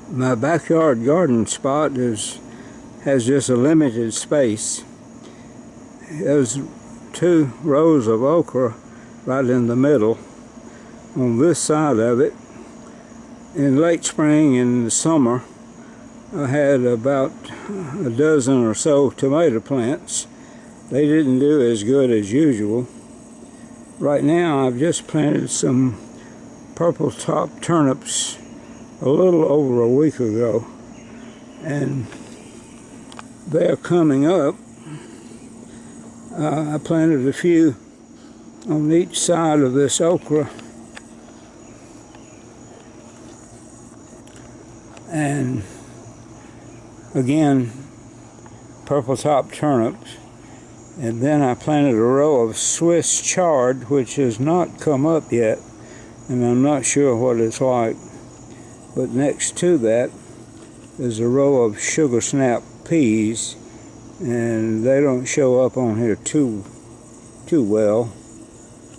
My backyard garden spot has just a limited space. There's 2 rows of okra right in the middle. On this side of it, in late spring and summer, I had about a dozen or so tomato plants. They didn't do as good as usual. Right now I've just planted some purple top turnips a little over a week ago, and they're coming up. I planted a few on each side of this okra, and again purple top turnips, and then I planted a row of Swiss chard, which has not come up yet, and I'm not sure what it's like. But next to that is a row of sugar snap peas, and they don't show up on here too well,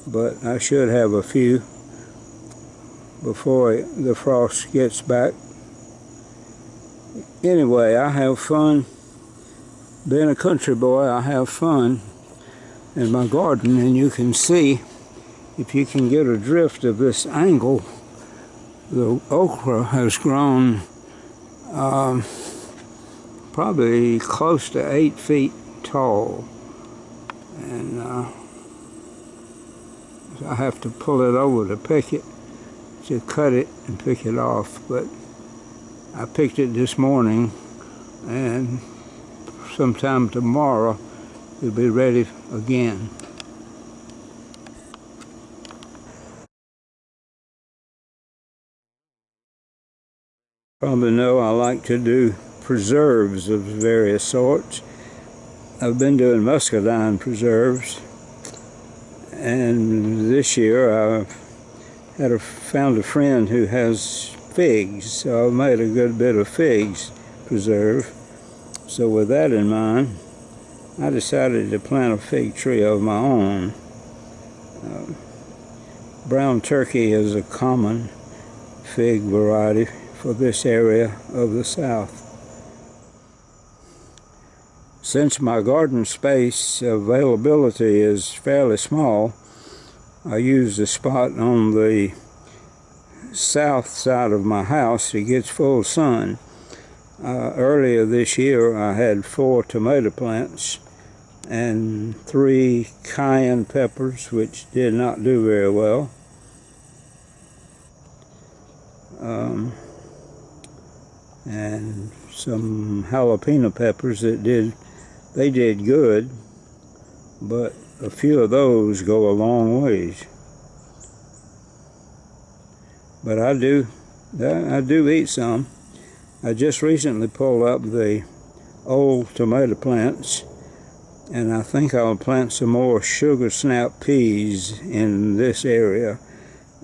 but I should have a few before the frost gets back. Anyway, I have fun. Being a country boy, I have fun in my garden, and you can see, if you can get a drift of this angle, the okra has grown probably close to 8 feet tall, and I have to pull it over to pick it, to cut it and pick it off. But I picked it this morning, and sometime tomorrow it'll be ready again. Probably know I like to do preserves of various sorts. I've been doing muscadine preserves, and this year I've found a friend who has figs, so I made a good bit of figs preserve. So with that in mind, I decided to plant a fig tree of my own. Brown turkey is a common fig variety for this area of the South. Since my garden space availability is fairly small, I use the spot on the south side of my house that gets full sun. Earlier this year I had 4 tomato plants and 3 cayenne peppers, which did not do very well. And some jalapeno peppers that did good, but a few of those go a long ways. But I do eat some. I just recently pulled up the old tomato plants, and I think I'll plant some more sugar snap peas in this area.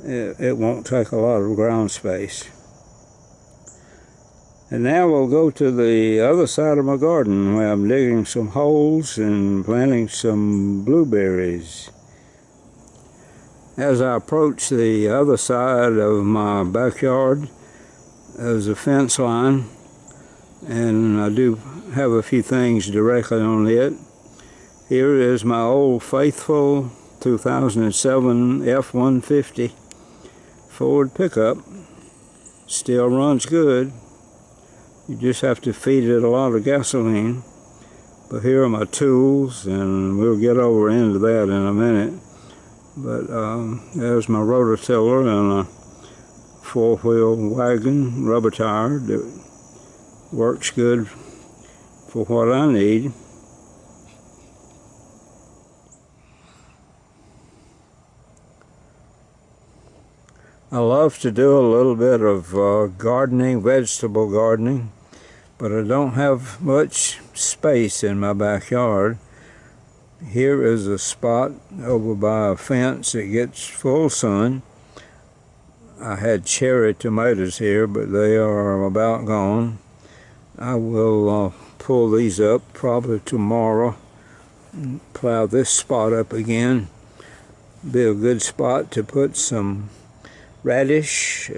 It won't take a lot of ground space. And now we'll go to the other side of my garden, where I'm digging some holes and planting some blueberries. As I approach the other side of my backyard, there's a fence line, and I do have a few things directly on it. Here is my old faithful 2007 F-150 Ford pickup. Still runs good. You just have to feed it a lot of gasoline. But here are my tools, and we'll get over into that in a minute. But there's my rototiller and a 4-wheel wagon, rubber tire, that works good for what I need. I love to do a little bit of gardening, vegetable gardening, but I don't have much space in my backyard. Here is a spot over by a fence that gets full sun. I had cherry tomatoes here, but they are about gone. I will pull these up probably tomorrow and plow this spot up again. Be a good spot to put some radish,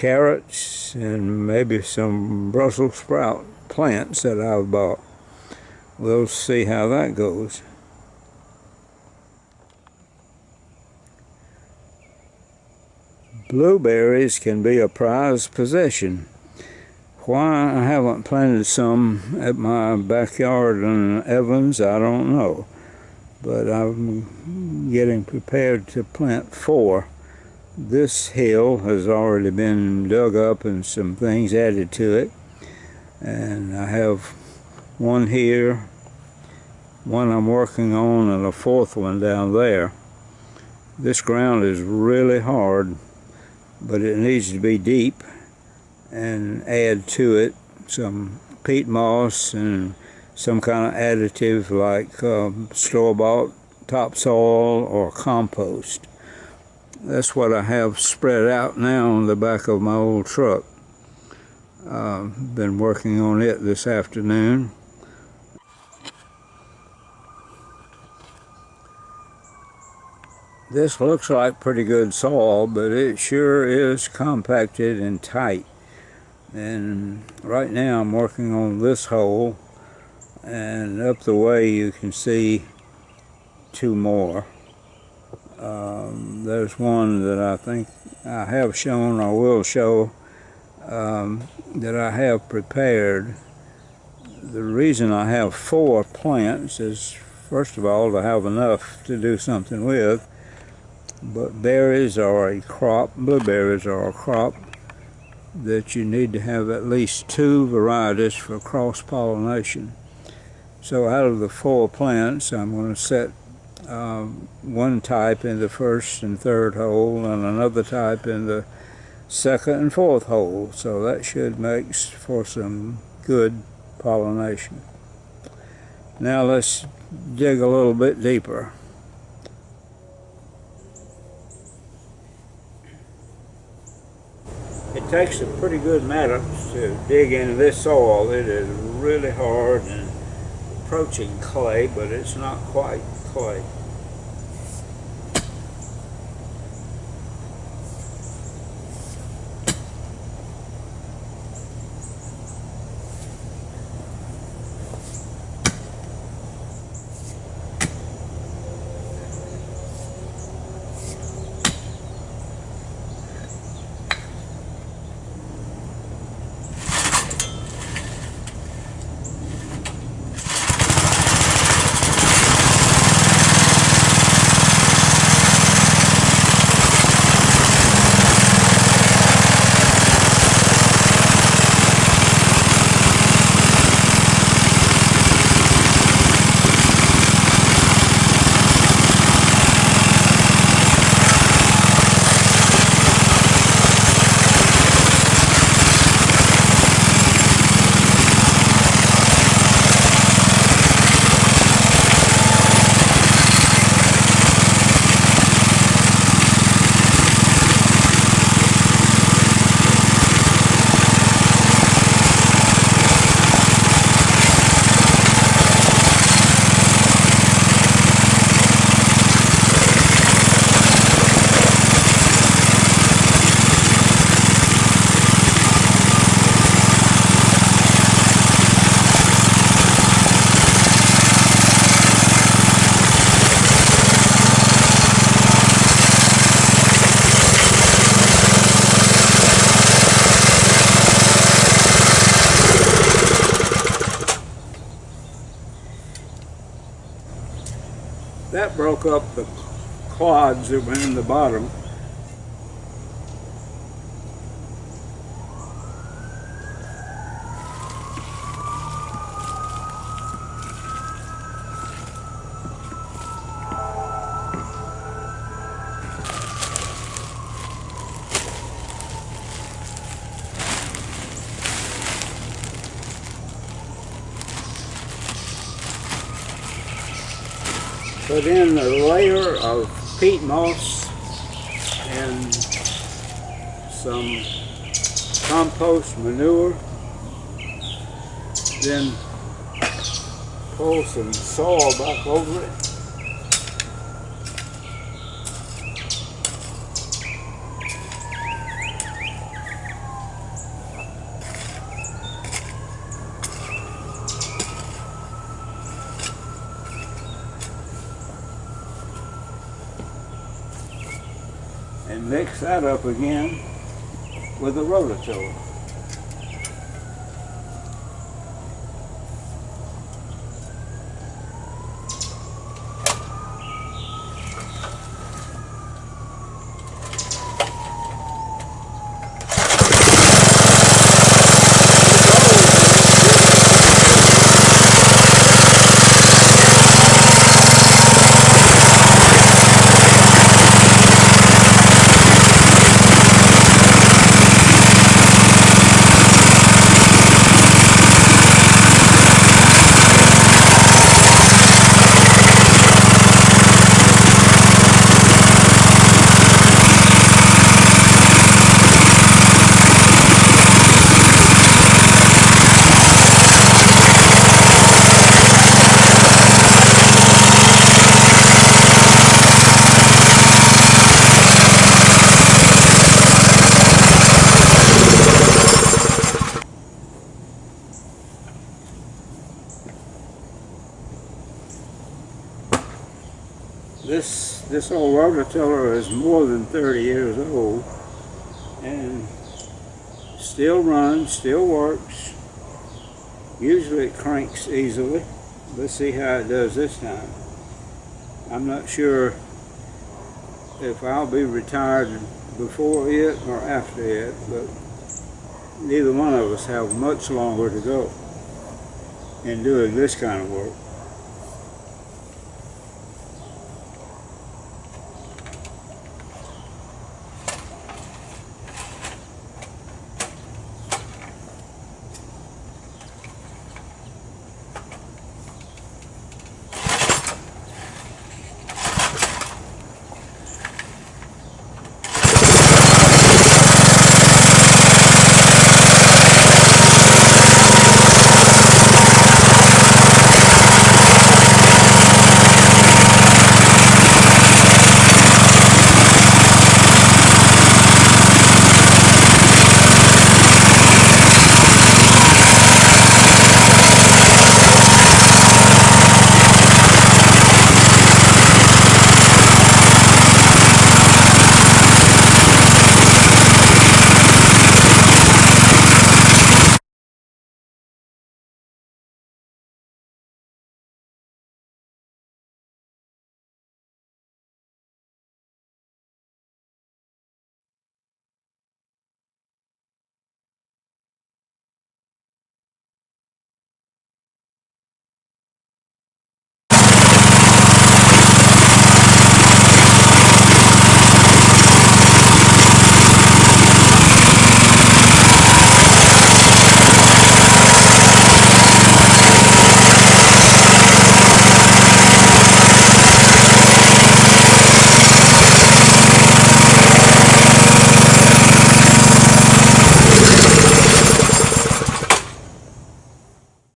carrots and maybe some Brussels sprout plants that I've bought. We'll see how that goes. Blueberries can be a prized possession. Why I haven't planted some at my backyard in Evans, I don't know. But I'm getting prepared to plant 4. This hill has already been dug up and some things added to it. And I have one here, one I'm working on, and a 4th one down there. This ground is really hard, but it needs to be deep, and add to it some peat moss and some kind of additive like store-bought topsoil or compost. That's what I have spread out now on the back of my old truck. Been working on it this afternoon. This looks like pretty good soil, but it sure is compacted and tight. And right now I'm working on this hole, and up the way you can see 2 more. There's one that I think I have shown or will show that I have prepared. The reason I have 4 plants is, first of all, to have enough to do something with. But berries are a crop, blueberries are a crop that you need to have at least 2 varieties for cross-pollination. So out of the 4 plants, I'm going to set one type in the 1st and 3rd hole and another type in the 2nd and 4th hole. So that should make for some good pollination. Now let's dig a little bit deeper. It takes a pretty good mattock to dig into this soil. It is really hard and approaching clay, but it's not quite clay. That broke up the clods that were in the bottom. Put in a layer of peat moss and some compost manure. Then pull some soil back over it. and mix that up again with the rototiller. This old rototiller is more than 30 years old and still runs, still works. Usually it cranks easily. Let's see how it does this time. I'm not sure if I'll be retired before it or after it, but neither one of us have much longer to go in doing this kind of work.